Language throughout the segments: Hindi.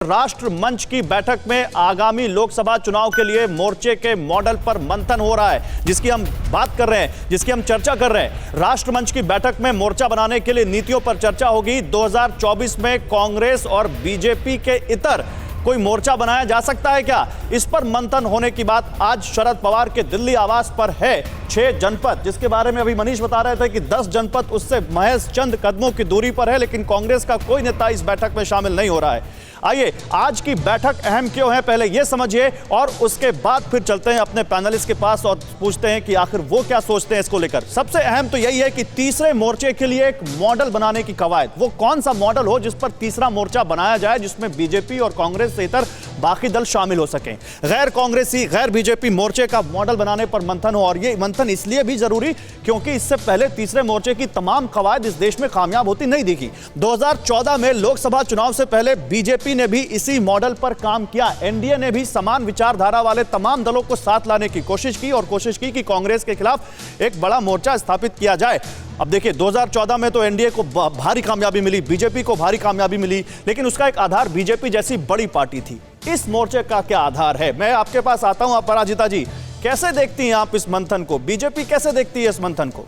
राष्ट्र मंच की बैठक में आगामी लोकसभा चुनाव के लिए मोर्चे के मॉडल पर मंथन हो रहा है, जिसकी हम बात कर रहे हैं, जिसकी हम चर्चा कर रहे हैं। राष्ट्र मंच की बैठक में मोर्चा बनाने के लिए नीतियों पर चर्चा होगी। 2024 में कांग्रेस और बीजेपी के इतर कोई मोर्चा बनाया जा सकता है क्या, इस पर मंथन होने की बात आज शरद पवार के दिल्ली आवास पर है। 6 जनपद, जिसके बारे में अभी मनीष बता रहे थे कि 10 जनपद उससे महज चंद कदमों की दूरी पर है, लेकिन कांग्रेस का कोई नेता इस बैठक में शामिल नहीं हो रहा है। आइए, आज की बैठक अहम क्यों है पहले यह समझिए, और उसके बाद फिर चलते हैं अपने पैनलिस्ट के पास और पूछते हैं कि आखिर वो क्या सोचते हैं इसको लेकर। सबसे अहम तो यही है कि तीसरे मोर्चे के लिए एक मॉडल बनाने की कवायद, वो कौन सा मॉडल हो जिस पर तीसरा मोर्चा बनाया जाए, जिसमें बीजेपी और कांग्रेस से इतर बाकी दल शामिल हो सकें। गैर कांग्रेसी, गैर बीजेपी मोर्चे का मॉडल बनाने पर मंथन हो, और ये मंथन इसलिए भी जरूरी क्योंकि इससे पहले तीसरे मोर्चे की तमाम कवायद इस देश में कामयाब होती नहीं दिखी। 2014 में लोकसभा चुनाव से पहले बीजेपी ने भी इसी मॉडल पर काम किया। एनडीए ने भी समान विचारधारा वाले तमाम दलों को साथ लाने की कोशिश की और कोशिश की कि कांग्रेस के खिलाफ एक बड़ा मोर्चा स्थापित किया जाए। अब देखिए, 2014 में तो एनडीए को भारी कामयाबी मिली, बीजेपी को भारी कामयाबी मिली, लेकिन उसका एक आधार बीजेपी जैसी बड़ी पार्टी थी। इस मोर्चे का क्या आधार है? मैं आपके पास आता हूं। अपराजिता जी, कैसे देखती हैं आप इस मंथन को? बीजेपी कैसे देखती है इस मंथन को?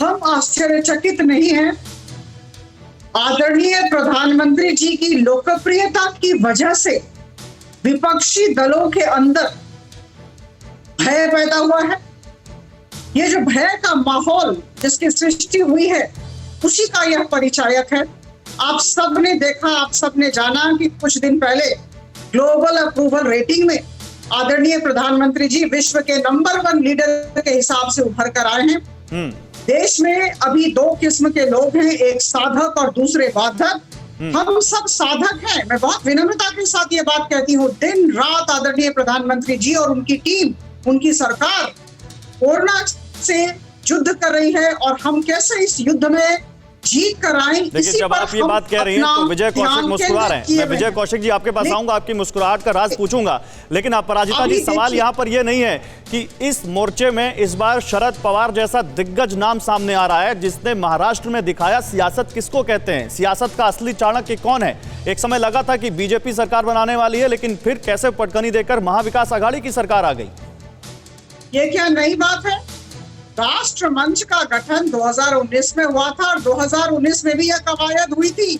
हम आश्चर्यचकित नहीं हैं। आदरणीय प्रधानमंत्री जी की लोकप्रियता की वजह से विपक्षी दलों के अंदर भय पैदा हुआ है। ये जो भय का माहौल जिसकी सृष्टि हुई है, उसी का यह परिचायक है। आप सबने देखा, आप सबने जाना कि कुछ दिन पहले ग्लोबल अप्रूवल रेटिंग में आदरणीय प्रधानमंत्री जी विश्व के नंबर 1 लीडर के हिसाब से उभर कर आए हैं। देश में अभी 2 किस्म के लोग हैं, एक साधक और दूसरे बाधक। हम सब साधक हैं। मैं बहुत विनम्रता के साथ ये बात कहती हूँ। दिन रात आदरणीय प्रधानमंत्री जी और उनकी टीम, उनकी सरकार कोरोना से युद्ध कर रही है, और हम कैसे इस युद्ध में जीत कर आए। लेकिन जब आप ये बात कह रही हैं तो विजय कौशिक मुस्कुरा रहे हैं। मैं विजय कौशिक जी आपके पास आऊंगा, आपकी मुस्कुराहट का राज पूछूंगा, लेकिन अपराजिता जी, सवाल यहां पर यह नहीं है कि इस मोर्चे में इस बार शरद पवार जैसा दिग्गज नाम सामने आ रहा है, जिसने महाराष्ट्र में दिखाया सियासत किसको कहते हैं, सियासत का असली चाणक्य कौन है। एक समय लगा था कि बीजेपी सरकार बनाने वाली है, लेकिन फिर कैसे पटकनी देकर महाविकास आघाड़ी की सरकार आ गई। ये क्या नई बात है? राष्ट्र मंच का गठन 2019 में हुआ था, और 2019 में भी यह कवायद हुई थी।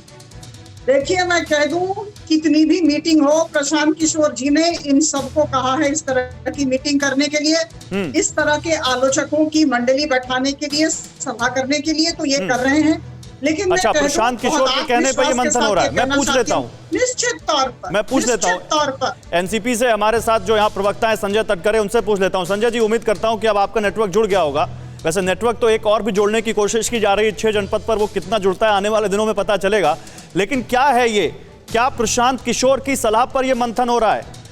देखिए, मैं कह दूं, कितनी भी मीटिंग हो, प्रशांत किशोर जी ने इन सबको कहा है इस तरह की मीटिंग करने के लिए, इस तरह के आलोचकों की मंडली बैठाने के लिए, सभा करने के लिए, तो ये कर रहे हैं। लेकिन अच्छा, प्रशांत किशोर के कहने पर ये मंथन हो रहा है। मैं पूछ लेता हूँ, निश्चित तौर पर, मैं पूछ लेता हूँ एनसीपी से हमारे साथ जो यहाँ प्रवक्ता है संजय तटकरे, उनसे पूछ लेता हूँ। संजय जी, उम्मीद करता हूँ कि अब आपका नेटवर्क जुड़ गया होगा। वैसे नेटवर्क तो एक और भी जोड़ने की कोशिश की जा रही है 6 जनपद पर, वो कितना जुड़ता है आने वाले दिनों में पता चलेगा। लेकिन क्या है ये, क्या प्रशांत किशोर की सलाह पर यह मंथन हो रहा है?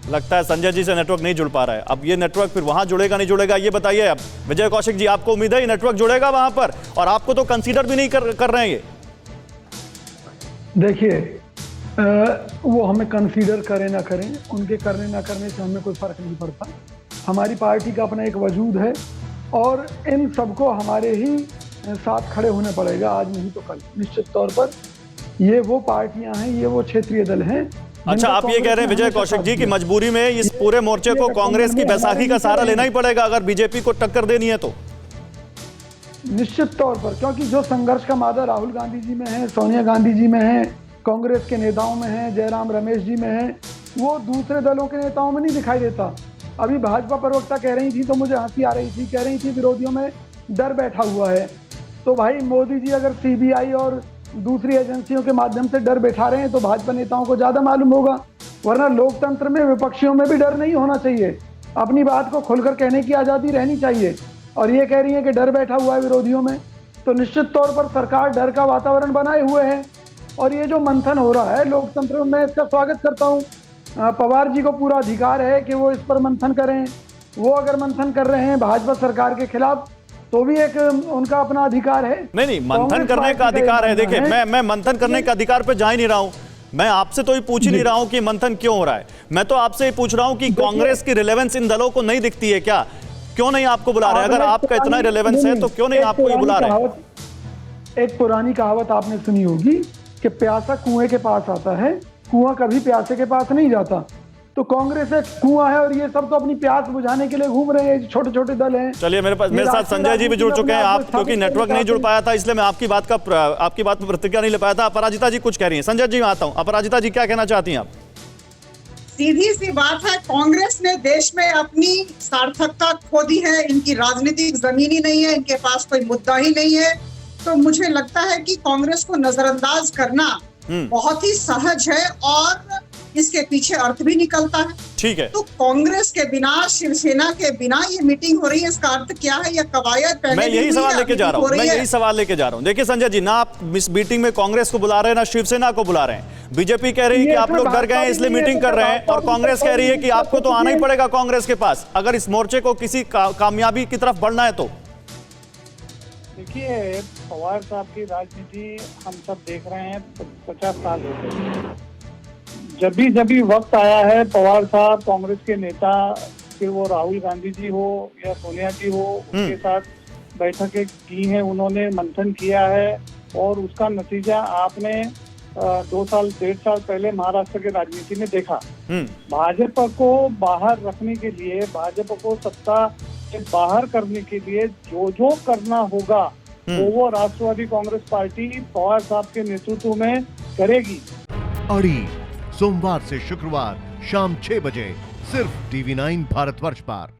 लगता है संजय जी से नेटवर्क नहीं जुड़ पा रहा है। अब ये नेटवर्क फिर वहां जुड़ेगा नहीं जुड़ेगा, ये बताइए। अब विजय कौशिक जी, आपको उम्मीद है ये नेटवर्क जुड़ेगा वहां पर, और आपको तो कंसीडर भी नहीं कर रहे हैं ये? देखिए, वो हमें कंसीडर करें ना करें, उनके करने ना करने से हमें कोई फर्क नहीं पड़ता। हमारी पार्टी का अपना एक वजूद है, और इन सबको हमारे ही साथ खड़े होना पड़ेगा, आज नहीं तो कल। निश्चित तौर पर ये वो पार्टियां हैं, ये वो क्षेत्रीय दल हैं। अच्छा, आप ये कह रहे हैं विजय कौशिक जी कि मजबूरी में इस पूरे मोर्चे को कांग्रेस की बैसाखी का सहारा लेना ही पड़ेगा अगर बीजेपी को टक्कर देनी है तो? निश्चित तौर पर, क्योंकि जो संघर्ष का मादा राहुल गांधी जी में है, सोनिया गांधी जी में है, कांग्रेस के नेताओं में है, जयराम रमेश जी में है, वो दूसरे दलों के नेताओं में नहीं दिखाई देता। अभी भाजपा प्रवक्ता कह रही थी तो मुझे हंसी आ रही थी, कह रही थी विरोधियों में डर बैठा हुआ है। तो भाई, मोदी जी अगर सीबीआई और दूसरी एजेंसियों के माध्यम से डर बैठा रहे हैं तो भाजपा नेताओं को ज्यादा मालूम होगा। वरना लोकतंत्र में विपक्षियों में भी डर नहीं होना चाहिए, अपनी बात को खुलकर कहने की आजादी रहनी चाहिए। और ये कह रही है कि डर बैठा हुआ है विरोधियों में, तो निश्चित तौर पर सरकार डर का वातावरण बनाए हुए है। और ये जो मंथन हो रहा है लोकतंत्र में, मैं इसका स्वागत करता हूँ। पवार जी को पूरा अधिकार है कि वो इस पर मंथन करें। वो अगर मंथन कर रहे हैं भाजपा सरकार के खिलाफ, तो भी एक उनका अपना अधिकार है। नहीं, मंथन करने का अधिकार है। देखिए, मैं मंथन करने का अधिकार पे जा ही नहीं रहा हूं। मैं आपसे तो ये पूछ ही नहीं रहा हूं कि मंथन क्यों हो रहा है। मैं तो आपसे ये पूछ रहा हूं कि कांग्रेस की रिलेवेंस इन दलों को नहीं दिखती है क्या? क्यों नहीं आपको बुला रहे? अगर आपका इतना रिलेवेंस है तो क्यों नहीं आपको ये बुला रहे? एक पुरानी कहावत आपने सुनी होगी कि प्यासा कुएं के पास आता है, कुआं कभी प्यासे के पास नहीं जाता। तो कांग्रेस एक कुआं है और ये सब तो अपनी प्यास बुझाने के लिए घूम रहे हैं, छोटे छोटे दल हैं। चलिए, मेरे साथ संजय जी भी जुड़ चुके हैं। आप क्योंकि नेटवर्क नहीं जुड़ पाया था इसलिए मैं आपकी बात पर प्रतिक्रिया नहीं ले पाया था। अपराजिता जी कुछ कह रही हैं। संजय जी मैं आता हूं। अपराजिता जी क्या कहना चाहती हैं आप? सीधी सी बात है, कांग्रेस ने देश में अपनी सार्थकता खो दी है। इनकी राजनीतिक जमीन ही नहीं है, इनके पास कोई मुद्दा ही नहीं है। तो मुझे लगता है कि कांग्रेस को नजरअंदाज करना बहुत ही सहज है और इसके पीछे अर्थ भी निकलता है। ठीक है। तो कांग्रेस के बिना, शिवसेना के बिना ये मीटिंग हो रही है, इसका अर्थ क्या है? यह कवायद पहले मैं यही सवाल लेके जा रहा हूँ। देखिए संजय जी, ना आप इस मीटिंग में कांग्रेस को बुला रहे हैं ना शिवसेना को बुला रहे हैं। बीजेपी कह रही है कि आप लोग डर गए हैं इसलिए मीटिंग कर रहे हैं, और कांग्रेस कह रही है कि आपको तो आना ही पड़ेगा कांग्रेस के पास अगर इस मोर्चे को किसी कामयाबी की तरफ बढ़ना है तो। देखिए, पवार साहब की राजनीति हम सब देख रहे हैं 50 साल हो गए। जब भी वक्त आया है, पवार साहब कांग्रेस के नेता, फिर वो राहुल गांधी जी हो या सोनिया जी हो, उनके साथ बैठकें की हैं, उन्होंने मंथन किया है और उसका नतीजा आपने 2 साल 1.5 साल पहले महाराष्ट्र की राजनीति में देखा। भाजपा को बाहर रखने के लिए, भाजपा को सत्ता से बाहर करने के लिए जो करना होगा वो राष्ट्रवादी कांग्रेस पार्टी पवार साहब के नेतृत्व में करेगी। अड़ी सोमवार से शुक्रवार शाम 6 बजे सिर्फ TV9 भारतवर्ष पर।